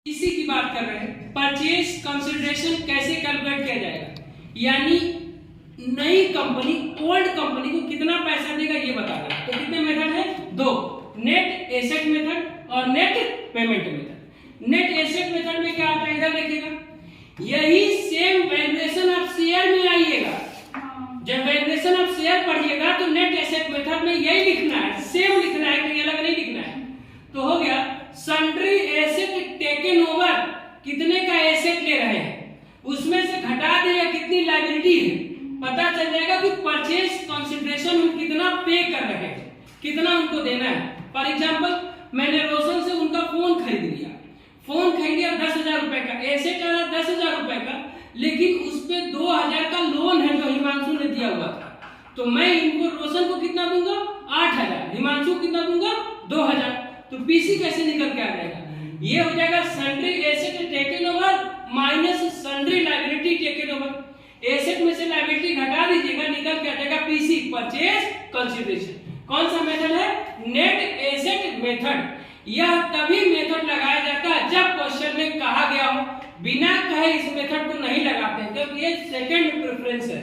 इसी की बात कर रहे हैं, परचेज कंसिडरेशन कैसे कैलकुलेट किया जाएगा, यानी नई कंपनी ओल्ड कंपनी को कितना पैसा देगा ये बता रहा है। तो कितने मेथड है? दो, नेट एसेट मेथड और net payment method. Net asset method में क्या आता है, इधर देखिएगा, यही सेम वैल्यूएशन ऑफ शेयर में आइएगा। जब वैल्यूएशन ऑफ शेयर पढ़िएगा तो नेट एसेट मेथड में यही लिखना है, सेम लिखना है, कहीं अलग नहीं लिखना है। तो हो गया सन्ड्री एसेट टेकन ओवर, कितने का एसेट ले रहे हैं, उसमें से घटा देगा कितनी लायबिलिटी है, पता चल जाएगा कि परचेज कंसिडरेशन हम कितना पे कर रहे हैं, कितना उनको देना है। फॉर एग्जांपल मैंने रोशन से उनका फोन खरीद लिया, फोन खरीद लिया 10,000 रुपए का, एसेट आ रहा 10,000 रुपए का, लेकिन उस पे 2,000 का लोन है जो हिमांशु ने दिया हुआ था। तो मैं इनको रोशन को कितना दूंगा? 8,000, हिमांशु को कितना दूंगा? 2,000। तो पीसी कैसे निकल के आ जाएगा? ये हो जाएगा sundry asset taken over minus sundry liability taken over. Asset में से लायबिलिटी घटा दीजिएगा, निकल के आ जाएगा पीसी, परचेज कंसिडरेशन। कौन सा मेथड है? Net asset method. यह तभी मेथड लगाया जाता है जब क्वेश्चन में कहा गया हो, बिना कहे इस मेथड को नहीं लगाते हैं, क्योंकि ये सेकंड प्रेफरेंस है।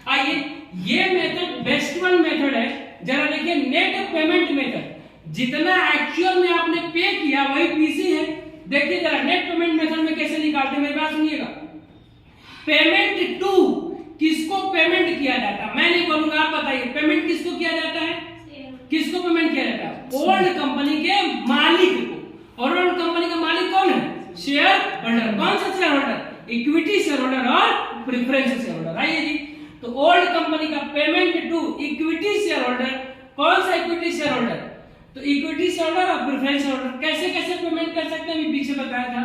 आइए, ये मेथड बेस्ट वन मेथड है। जरा देखिए नेट पेमेंट मेथड, जितना एक्चुअल में आपने पे किया वही पीसी है। देखिए जरा नेट पेमेंट मेथड में कैसे निकालते हैं, मेरी बात सुनिएगा। पेमेंट टू, किसको पेमेंट किया जाता है? मैं नहीं बोलूंगा, आप बताइए पेमेंट किसको किया जाता है? किसको पेमेंट किया जाता है? ओल्ड कंपनी के मालिक को। और ओल्ड कंपनी का मालिक कौन है? Share holder. कौन सा share holder? Equity share holder और प्रेफरेंस शेयर होल्डर। आइए जी, तो ओल्ड कंपनी का payment to equity share holder, कौन सा इक्विटी शेयर होल्डर? तो इक्विटी शेयर होल्डर और प्रेफरेंस शेयर होल्डर। कैसे कैसे पेमेंट कर सकते हैं, अभी पीछे बताया था।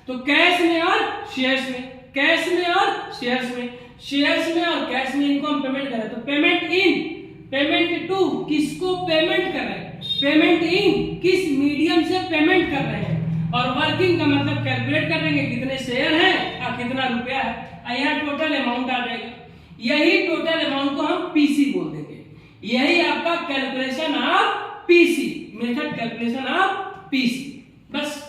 तो कैश में और शेयर्स में, कैश में और शेयर्स में, शेयर्स में और कैश में इनको हम पेमेंट करें। तो पेमेंट इन, पेमेंट टू, किसको पेमेंट कर रहे हैं? पेमेंट इन, किस मीडियम से पेमेंट कर रहे हैं। और वर्किंग का मतलब कैलकुलेट कर देंगे कितने शेयर हैं और कितना रुपया है, यहाँ टोटल अमाउंट आ जाएगा। यही टोटल अमाउंट को हम पीसी बोल देंगे। यही आपका calculation of PC, method calculation of PC. बस